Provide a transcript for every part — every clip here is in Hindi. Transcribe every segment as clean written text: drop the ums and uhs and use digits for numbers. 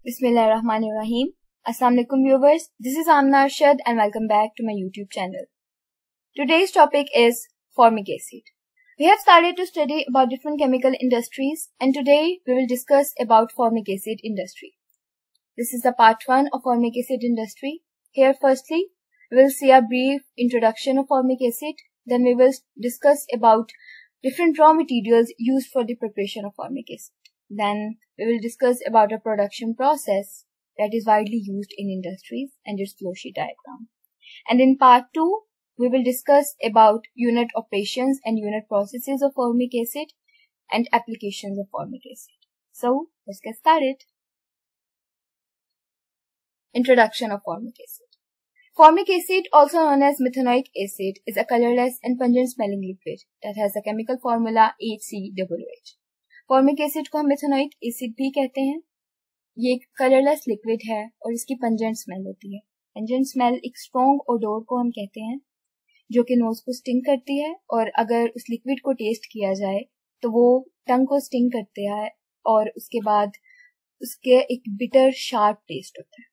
Bismillahirrahmanirrahim. Assalamu alaikum viewers. This is Amna Arshad and welcome back to my YouTube channel. Today's topic is formic acid. We have started to study about different chemical industries and today we will discuss about formic acid industry. This is the part 1 of formic acid industry. Here firstly, we will see a brief introduction of formic acid. Then we will discuss about different raw materials used for the preparation of formic acid. Then we will discuss about a production process that is widely used in industries and its flow sheet diagram. And in part 2, we will discuss about unit operations and unit processes of formic acid and applications of formic acid. So, let's get started. Introduction of formic acid. Formic acid, also known as methanoic acid, is a colorless and pungent smelling liquid that has a chemical formula HCOOH. Formic acid को हम मेथनोइक एसिड भी कहते हैं। ये एक कलरलेस लिक्विड है और इसकी पंजेंट स्मेल होती है। पंजेंट स्मेल एक स्ट्रॉन्ग ओडोर को हम कहते हैं जो कि नोज को स्टिंग करती है और अगर उस लिक्विड को टेस्ट किया जाए तो वो टंग को स्टिंग करते हैं और उसके बाद उसके एक बिटर शार्प टेस्ट होता है।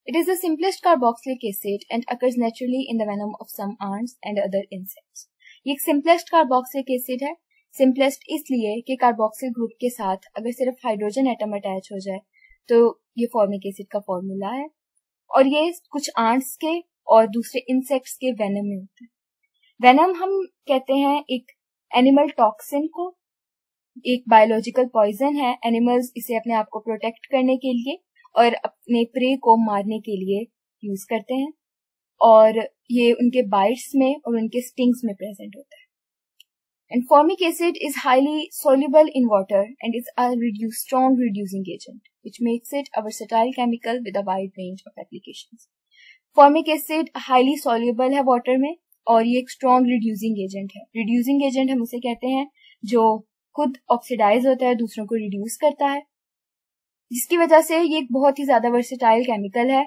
It is the simplest carboxylic acid and occurs naturally in the venom of some ants and other insects. ये एक सिंपलेस्ट कार्बोक्सिलिक एसिड है। सिंपलेस्ट इसलिए कि कार्बोक्सिल ग्रुप के साथ अगर सिर्फ हाइड्रोजन एटम अटैच हो जाए तो ये फॉर्मिक एसिड का फॉर्मूला है और ये कुछ आंट्स के और दूसरे इंसेक्ट्स के वेनम में होता है। वेनम हम कहते हैं एक एनिमल टॉक्सिन को, एक बायोलॉजिकल पॉइजन है। एनिमल्स इसे अपने आप को प्रोटेक्ट करने के लिए और अपने प्रे को मारने के लिए यूज करते हैं और ये उनके बाइट्स में और उनके स्टिंग्स में प्रेजेंट होता है। And formic acid is highly soluble in water and is a strong reducing agent, which makes it a versatile chemical with a wide range of applications. Formic acid highly soluble है water में और ये एक strong reducing agent है। Reducing agent हम उसे कहते हैं जो खुद oxidize होता है, दूसरों को reduce करता है, जिसकी वजह से ये एक बहुत ही ज्यादा versatile chemical है,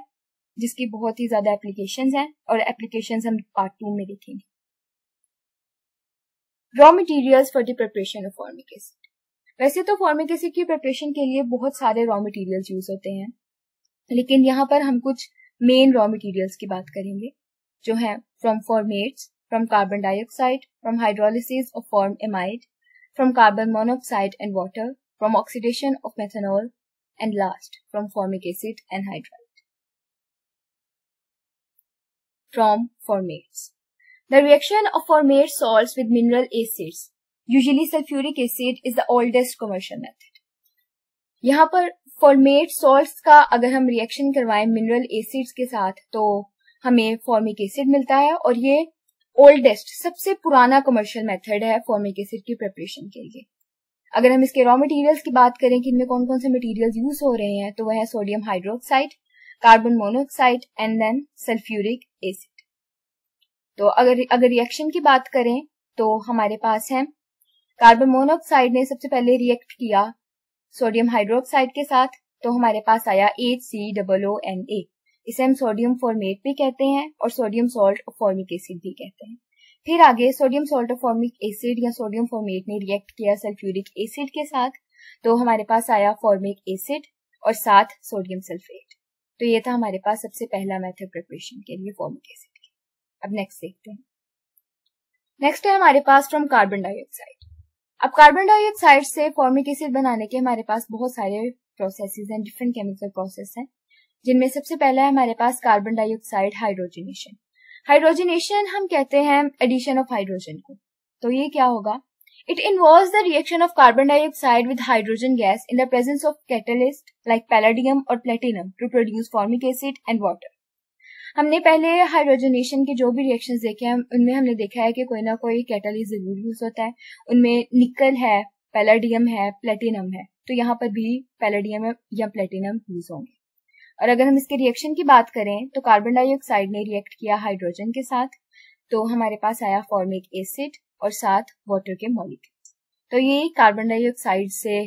जिसकी बहुत ही ज्यादा applications हैं और applications हम part 2 में देखेंगे। Raw materials for the preparation of formic acid. वैसे तो फॉर्मिक एसिड की प्रिपरेशन के लिए बहुत सारे रॉ मटेरियल्स यूज होते हैं, लेकिन यहाँ पर हम कुछ मेन रॉ मटेरियल्स की बात करेंगे जो हैं from formats, from carbon dioxide, from hydrolysis of form amide, from carbon monoxide and water, from oxidation of methanol and last from formic acid anhydride. From formats, the reaction of formate salts with mineral acids, usually sulfuric acid, is the oldest commercial method. यहाँ पर formate salts का अगर हम रिएक्शन करवाएं मिनरल एसिड्स के साथ तो हमें फॉर्मिक एसिड मिलता है और ये ओल्डेस्ट सबसे पुराना कमर्शियल मेथड है फॉर्मिक एसिड की प्रिपरेशन के लिए। अगर हम इसके रॉ मटेरियल्स की बात करें कि इनमें कौन कौन से मटेरियल्स यूज हो रहे हैं तो वह है sodium hydroxide, carbon monoxide and then sulphuric acid. तो अगर रिएक्शन की बात करें तो हमारे पास है कार्बन मोनोऑक्साइड ने सबसे पहले रिएक्ट किया सोडियम हाइड्रोक्साइड के साथ तो हमारे पास आया HCOONA। इसे हम सोडियम फॉर्मेट भी कहते हैं और sodium salt of formic acid भी कहते हैं। फिर आगे sodium salt of formic acid या सोडियम फॉर्मेट ने रिएक्ट किया सल्फ्यूरिक एसिड के साथ तो हमारे पास आया फॉर्मिक एसिड और साथ सोडियम सल्फेट। तो ये था हमारे पास सबसे पहला मेथड प्रिपरेशन के लिए फॉर्मिक एसिड। अब नेक्स्ट देखते हैं। नेक्स्ट है हमारे पास फ्रॉम कार्बन डाइऑक्साइड। अब कार्बन डाइऑक्साइड से फॉर्मिक एसिड बनाने के हमारे पास बहुत सारे प्रोसेसेस हैं, डिफरेंट केमिकल प्रोसेस हैं, जिनमें सबसे पहला है हमारे पास कार्बन डाइऑक्साइड हाइड्रोजनेशन। हाइड्रोजनेशन हम कहते हैं एडिशन ऑफ हाइड्रोजन को। तो ये क्या होगा? It involves the reaction of carbon dioxide with hydrogen gas in the presence of catalyst like palladium और platinum to produce formic acid and water. हमने पहले हाइड्रोजनेशन के जो भी रिएक्शंस देखे हैं उनमें हमने देखा है कि कोई ना कोई कैटलिस्ट जरूर यूज होता है। उनमें निकल है, पैलेडियम है, प्लेटिनम है, तो यहाँ पर भी पैलेडियम या प्लेटिनम यूज होंगे। और अगर हम इसके रिएक्शन की बात करें तो कार्बन डाइऑक्साइड ने रिएक्ट किया हाइड्रोजन के साथ तो हमारे पास आया फॉर्मिक एसिड और साथ वाटर के मॉलिक्यूल्स। तो ये कार्बन डाइऑक्साइड से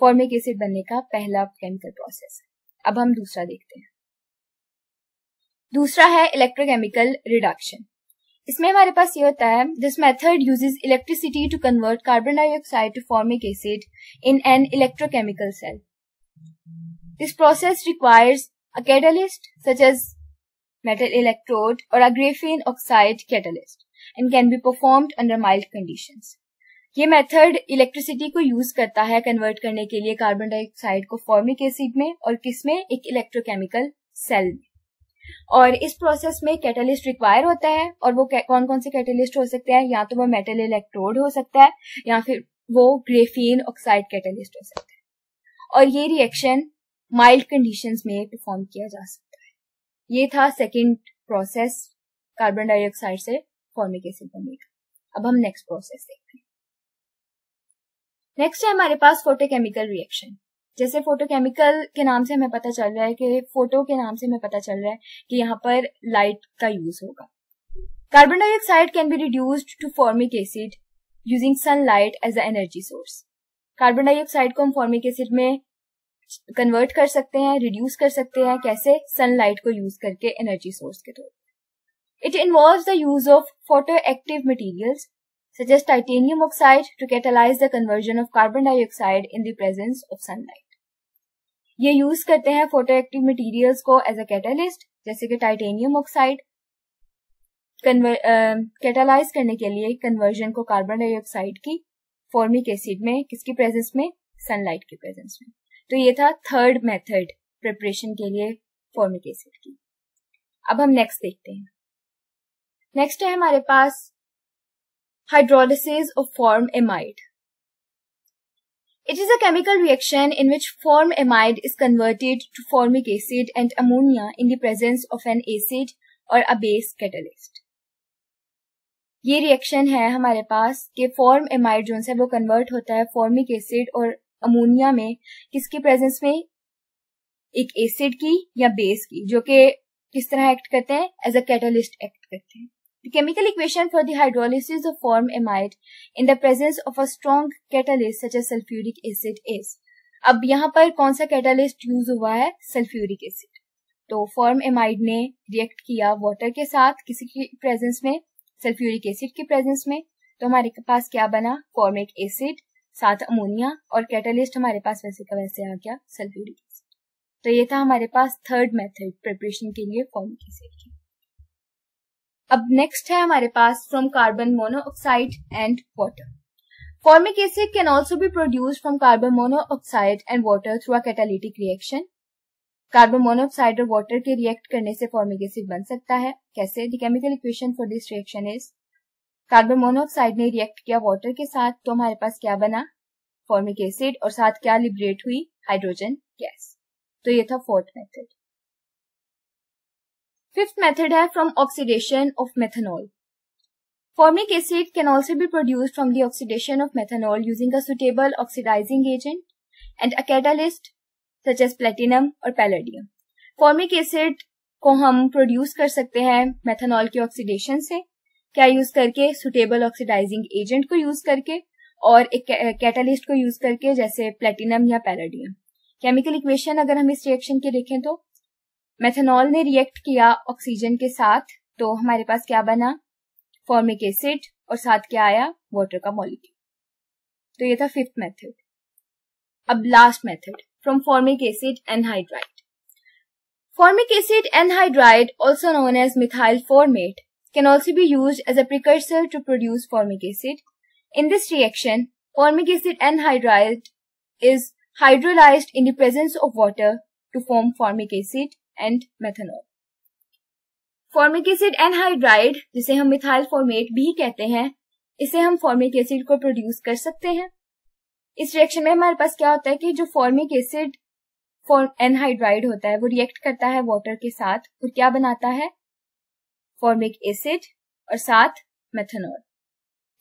फॉर्मिक एसिड बनने का पहला केमिकल प्रोसेस है। अब हम दूसरा देखते हैं। दूसरा है इलेक्ट्रोकेमिकल रिडक्शन। इसमें हमारे पास ये होता है, this method uses electricity to convert carbon dioxide to formic acid in an electrochemical cell. This process requires a catalyst such as metal electrode or a graphene oxide catalyst and can be performed under mild conditions. ये मेथड इलेक्ट्रिसिटी को यूज करता है कन्वर्ट करने के लिए कार्बन डाइऑक्साइड को फॉर्मिक एसिड में और किसमें, एक इलेक्ट्रोकेमिकल सेल में. और इस प्रोसेस में कैटलिस्ट रिक्वायर होता है और वो कौन कौन से कैटलिस्ट हो सकते हैं, या तो वो मेटल इलेक्ट्रोड हो सकता है या फिर वो ग्रेफीन ऑक्साइड कैटलिस्ट हो सकता है. और ये रिएक्शन माइल्ड कंडीशंस में परफॉर्म किया जा सकता है. ये था सेकेंड प्रोसेस कार्बन डाइऑक्साइड से फॉर्मिक एसिड बनने का. अब हम नेक्स्ट प्रोसेस देखते हैं. नेक्स्ट है हमारे पास फोटोकेमिकल रिएक्शन. जैसे फोटोकेमिकल के नाम से हमें पता चल रहा है कि फोटो के नाम से हमें पता चल रहा है कि यहाँ पर लाइट का यूज होगा. Carbon dioxide can be reduced to formic acid using sunlight as a energy source. Carbon dioxide को हम फॉर्मिक एसिड में कन्वर्ट कर सकते हैं, रिड्यूस कर सकते हैं. कैसे? सनलाइट को यूज करके एनर्जी सोर्स के तौर पर. It involves the use of photoactive materials such as titanium oxide to catalyze the conversion of carbon dioxide in the presence of sunlight. ये यूज करते हैं फोटोएक्टिव मटेरियल्स को एज अ कैटलिस्ट, जैसे कि टाइटेनियम ऑक्साइड कैटालाइज करने के लिए कन्वर्जन को कार्बन डाइऑक्साइड की फॉर्मिक एसिड में, किसकी प्रेजेंस में, सनलाइट की प्रेजेंस में. तो ये था थर्ड मेथड प्रिपरेशन के लिए फॉर्मिक एसिड की. अब हम नेक्स्ट देखते हैं. नेक्स्ट है हमारे पास hydrolysis of formamide. It is a chemical reaction in which formamide is converted to formic acid and ammonia in the presence of an acid or a base catalyst. ये रिएक्शन है हमारे पास कि फॉर्मएमाइड जो है वो कन्वर्ट होता है फॉर्मिक एसिड और अमोनिया में, किसकी प्रेजेंस में, एक एसिड की या बेस की, जो कि किस तरह एक्ट करते हैं, एज अ कैटलिस्ट एक्ट करते हैं. The chemical equation for the hydrolysis of formamide in the presence of a strong catalyst such as sulfuric acid is. अब यहाँ पर कौन सा कैटलिस्ट यूज हुआ है, सल्फ्यूरिक एसिड. तो फॉर्मएमाइड ने रिएक्ट किया वाटर के साथ, किसी की प्रेजेंस में, सल्फ्यूरिक एसिड की प्रेजेंस में. तो हमारे पास क्या बना, फॉर्मिक एसिड साथ अमोनिया, और कैटलिस्ट हमारे पास वैसे का वैसे आ गया सल्फ्यूरिक एसिड. तो ये था हमारे पास थर्ड मेथड प्रिपरेशन के लिए फॉर्मिक एसिड की. अब नेक्स्ट है हमारे पास from carbon monoxide and water. Formic acid can also be produced from carbon monoxide and water through a catalytic reaction. Carbon monoxide और वाटर के रिएक्ट करने से फॉर्मिक एसिड बन सकता है. कैसे? The chemical equation for this reaction is, carbon monoxide ने रिएक्ट किया वाटर के साथ, तो हमारे पास क्या बना, फॉर्मिक एसिड, और साथ क्या लिबरेट हुई, हाइड्रोजन गैस. तो ये था फोर्थ मेथड. Fifth method है from oxidation of methanol. Formic acid can also be produced from the oxidation of methanol using a suitable oxidizing agent and a catalyst such as platinum और palladium. Formic acid को हम प्रोड्यूस कर सकते हैं मेथनॉल के ऑक्सीडेशन से, क्या यूज करके, सुटेबल ऑक्सीडाइजिंग एजेंट को यूज करके और एक कैटलिस्ट को यूज करके, जैसे प्लेटिनम या पैलेडियम. केमिकल इक्वेशन अगर हम इस रिएक्शन के देखें तो मेथनॉल ने रिएक्ट किया ऑक्सीजन के साथ, तो हमारे पास क्या बना, फॉर्मिक एसिड, और साथ क्या आया, वाटर का मॉलिक्यूल. तो ये था फिफ्थ मेथड. अब last method from formic acid anhydride. Formic acid anhydride, also known as methyl formate, can also be used as a precursor to produce formic acid. In this reaction formic acid anhydride is hydrolysed in the presence of water to form formic acid and methanol. Formic acid anhydride, जिसे हम मिथाइल फॉर्मेट भी कहते हैं, इसे हम फॉर्मिक एसिड को प्रोड्यूस कर सकते हैं. इस रिएक्शन में हमारे पास क्या होता है कि जो फॉर्मिक एसिड एनहाइड्राइड होता है वो रिएक्ट करता है वाटर के साथ और क्या बनाता है, फॉर्मिक एसिड और साथ मेथनॉल.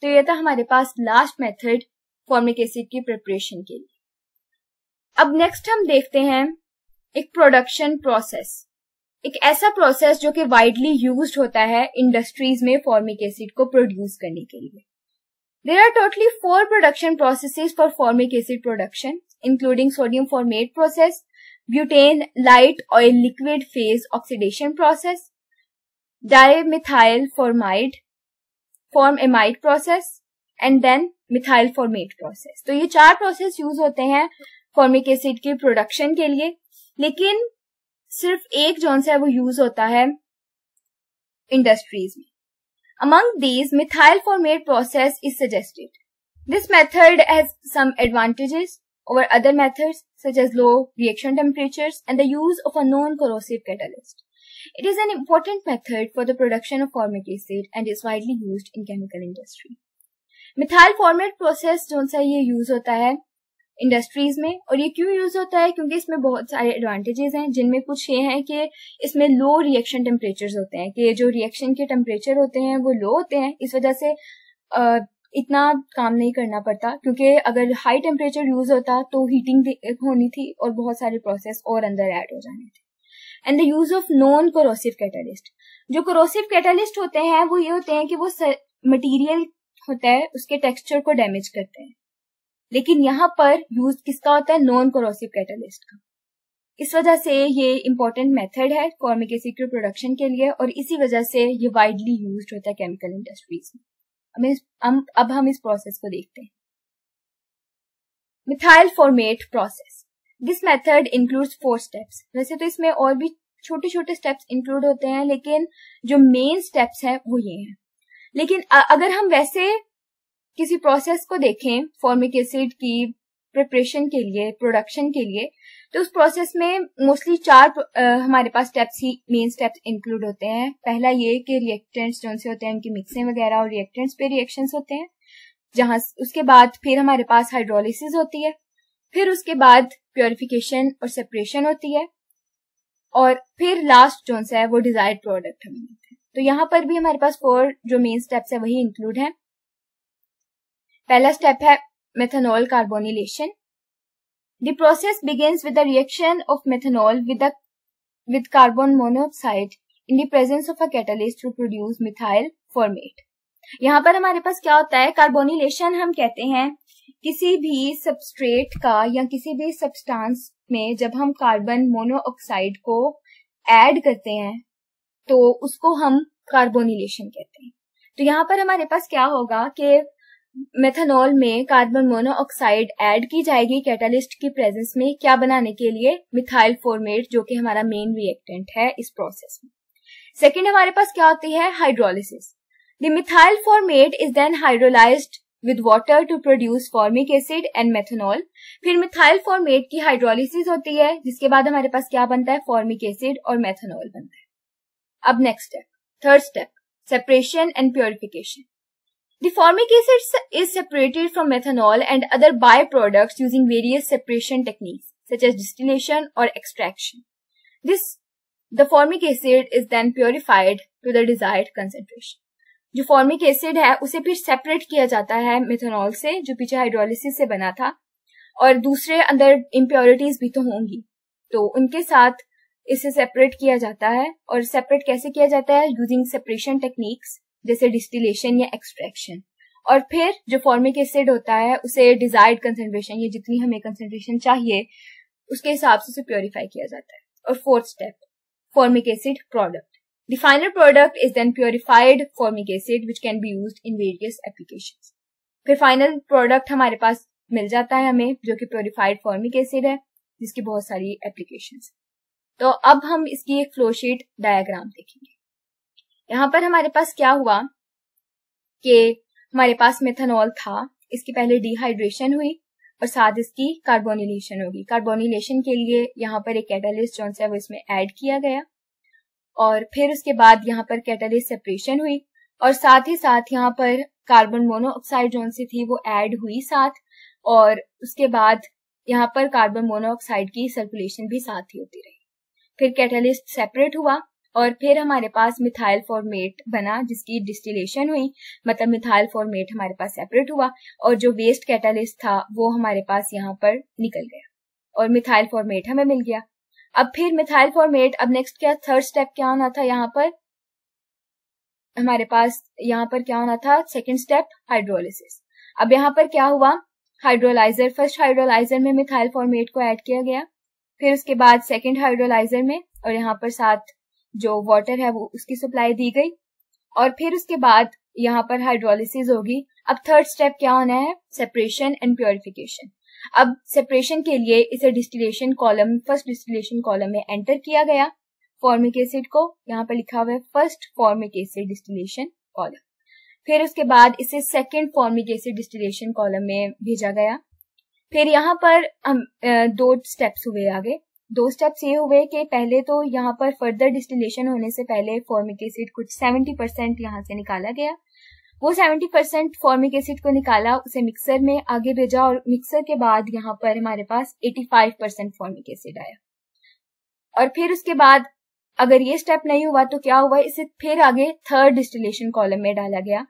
तो ये था हमारे पास लास्ट मेथड फॉर्मिक एसिड की प्रिपरेशन के लिए. अब नेक्स्ट हम देखते हैं एक प्रोडक्शन प्रोसेस, एक ऐसा प्रोसेस जो कि वाइडली यूज्ड होता है इंडस्ट्रीज में फॉर्मिक एसिड को प्रोड्यूस करने के लिए. There are totally 4 production processes for formic acid production, including sodium formate process, butane light oil liquid phase oxidation process, dimethyl formamide process and then methyl formate process. तो ये 4 प्रोसेस यूज होते हैं फॉर्मिक एसिड के प्रोडक्शन के लिए. लेकिन सिर्फ एक जौन सा है वो यूज होता है इंडस्ट्रीज में. Among these, methyl formate process is suggested. This method has some advantages over other methods such as low reaction temperatures and the use of a non-corrosive catalyst. It is an important method for the production of formic acid and is widely used in chemical industry. Methyl formate process जो सा ये यूज होता है इंडस्ट्रीज में, और ये क्यों यूज होता है? क्योंकि इसमें बहुत सारे एडवांटेजेस हैं, जिनमें कुछ ये हैं कि इसमें लो रिएक्शन टेम्परेचर्स होते हैं, कि जो रिएक्शन के टेम्परेचर होते हैं वो लो होते हैं, इस वजह से इतना काम नहीं करना पड़ता, क्योंकि अगर हाई टेम्परेचर यूज होता तो हीटिंग होनी थी और बहुत सारे प्रोसेस और अंदर ऐड हो जाने थे. And the use of non corrosive catalyst. जो कोरोसिव कैटालिस्ट होते हैं वो ये होते हैं कि वो मटीरियल होता है उसके टेक्सचर को डैमेज करते हैं, लेकिन यहाँ पर यूज किसका होता है? नॉन कोरोसिव कैटालिस्ट का. इस वजह से ये इंपॉर्टेंट मेथड है फॉर्मिक एसिड के प्रोडक्शन के लिए, और इसी वजह से ये वाइडली यूज्ड होता है केमिकल इंडस्ट्रीज में. अब हम इस प्रोसेस को देखते हैं. Methyl formate process. This method includes 4 steps. वैसे तो इसमें और भी छोटे छोटे स्टेप्स इंक्लूड होते हैं, लेकिन जो मेन स्टेप्स हैं वो ये हैं. लेकिन अगर हम वैसे किसी प्रोसेस को देखें फॉर्मिक एसिड की प्रिपरेशन के लिए, प्रोडक्शन के लिए, तो उस प्रोसेस में मोस्टली 4 हमारे पास स्टेप्स ही मेन स्टेप्स इंक्लूड होते हैं. पहला ये कि रिएक्टेंट्स जो से होते हैं उनकी मिक्सिंग वगैरह और रिएक्टेंट्स पे रिएक्शंस होते हैं, जहां उसके बाद फिर हमारे पास हाइड्रोलिसिस होती है, फिर उसके बाद प्योरिफिकेशन और सेपरेशन होती है, और फिर लास्ट जो है वो डिजायर्ड प्रोडक्ट हमें मिलता है. तो यहाँ पर भी हमारे पास 4 जो मेन स्टेप्स है वही इंक्लूड है. पहला स्टेप है methanol कार्बोनिलेशन. The process begins with the reaction of methanol with carbon monoxide in the presence of a catalyst to produce methyl formate. यहाँ पर हमारे पास क्या होता है? कार्बोनिलेशन हम कहते हैं किसी भी सबस्ट्रेट का या किसी भी सब्सटेंस में जब हम कार्बन मोनोऑक्साइड को ऐड करते हैं तो उसको हम कार्बोनिलेशन कहते हैं. तो यहाँ पर हमारे पास क्या होगा कि मेथनॉल में कार्बन मोनोऑक्साइड ऐड की जाएगी कैटालिस्ट की प्रेजेंस में, क्या बनाने के लिए? मिथाइल फॉर्मेट, जो कि हमारा मेन रिएक्टेंट है इस प्रोसेस में. सेकंड हमारे पास क्या होती है? Hydrolysis. The methyl formate is then hydrolysed with water to produce formic acid and methanol. फिर मिथाइल फॉर्मेट की हाइड्रोलिसिस होती है, जिसके बाद हमारे पास क्या बनता है? फॉर्मिक एसिड और मेथनॉल बनता है. अब next step, third step, separation and purification. The formic acid is separated from methanol and other byproducts using various separation techniques such as distillation or extraction. The formic acid is then purified to the desired concentration. जो formic acid है उसे फिर separate किया जाता है मेथनॉल से, जो पीछे हाइड्रोलिसिस से बना था, और दूसरे अंदर impurities भी तो होंगी, तो उनके साथ इसे separate किया जाता है. और separate कैसे किया जाता है? Using separation techniques जैसे डिस्टिलेशन या एक्सट्रैक्शन. और फिर जो फॉर्मिक एसिड होता है उसे डिजायर्ड कंसेंट्रेशन, ये जितनी हमें कंसेंट्रेशन चाहिए उसके हिसाब से उसे प्योरीफाई किया जाता है. और fourth step, formic acid product. The final product is then purified formic acid which can be used in various applications. फिर फाइनल प्रोडक्ट हमारे पास मिल जाता है हमें, जो कि प्योरीफाइड फॉर्मिक एसिड है, जिसकी बहुत सारी एप्लीकेशंस. तो अब हम इसकी एक फ्लोशीट डायग्राम देखेंगे. यहाँ पर हमारे पास क्या हुआ कि हमारे पास मेथनॉल था, इसकी पहले डिहाइड्रेशन हुई और साथ इसकी कार्बोनिलेशन होगी. कार्बोनिलेशन के लिए यहाँ पर एक कैटालिस्ट जो है वो इसमें ऐड किया गया, और फिर उसके बाद यहाँ पर कैटालिस्ट सेपरेशन हुई, और साथ ही साथ यहाँ पर कार्बन मोनोऑक्साइड जो से थी वो ऐड हुई साथ, और उसके बाद यहाँ पर कार्बन मोनोऑक्साइड की सर्कुलेशन भी साथ ही होती रही. फिर कैटालिस्ट सेपरेट हुआ और फिर हमारे पास मिथाइल फॉर्मेट बना, जिसकी डिस्टिलेशन हुई, मतलब मिथाइल फॉर्मेट हमारे पास सेपरेट हुआ, और जो वेस्ट कैटालिस्ट था वो हमारे पास यहाँ पर निकल गया और मिथाइल फॉर्मेट हमें मिल गया. अब फिर मिथाइल फॉर्मेट, अब नेक्स्ट क्या, थर्ड स्टेप क्या होना था? यहाँ पर हमारे पास यहाँ पर क्या होना था? Second step, hydrolysis. अब यहाँ पर क्या हुआ? हाइड्रोलाइजर, फर्स्ट हाइड्रोलाइजर में मिथाइल फॉर्मेट को ऐड किया गया, फिर उसके बाद सेकेंड हाइड्रोलाइजर में, और यहाँ पर साथ जो वाटर है वो उसकी सप्लाई दी गई, और फिर उसके बाद यहाँ पर हाइड्रोलिसिस होगी. अब थर्ड स्टेप क्या होना है? Separation and purification. अब सेपरेशन के लिए इसे distillation column, first distillation column में एंटर किया गया फॉर्मिक एसिड को, यहाँ पर लिखा हुआ है first formic acid distillation column. फिर उसके बाद इसे second formic acid distillation column में भेजा गया। फिर यहाँ पर दो स्टेप्स हुए आगे। दो स्टेप्स ये हुए कि पहले तो यहाँ पर फर्दर डिस्टिलेशन होने से पहले फॉर्मिक एसिड कुछ 70% यहाँ से निकाला गया। वो 70% फॉर्मिक एसिड को निकाला, उसे मिक्सर में आगे भेजा और मिक्सर के बाद यहाँ पर हमारे पास 85% फॉर्मिक एसिड आया। और फिर उसके बाद अगर ये स्टेप नहीं हुआ तो क्या हुआ, इसे फिर आगे थर्ड डिस्टिलेशन कॉलम में डाला गया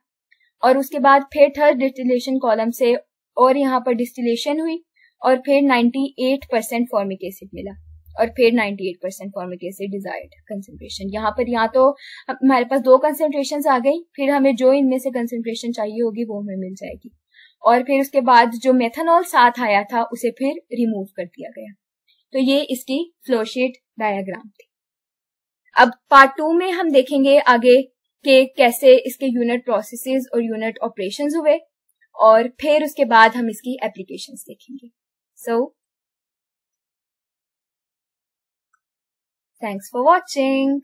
और उसके बाद फिर थर्ड डिस्टिलेशन कॉलम से और यहाँ पर डिस्टिलेशन हुई और फिर 98% फॉर्मिक एसिड मिला और फिर 98% फॉर्मिक एसिड डिजायर्ड कंसेंट्रेशन। यहाँ पर यहाँ तो हमारे पास दो कंसेंट्रेशंस आ गई, फिर हमें जो इनमें से कंसेंट्रेशन चाहिए होगी वो हमें मिल जाएगी। और फिर उसके बाद जो मेथनॉल साथ आया था उसे फिर रिमूव कर दिया गया। तो ये इसकी फ्लोशीट डायग्राम थी। अब पार्ट 2 में हम देखेंगे आगे कि कैसे इसके यूनिट प्रोसेसेस और यूनिट ऑपरेशंस हुए और फिर उसके बाद हम इसकी एप्लीकेशंस देखेंगे। So thanks for watching.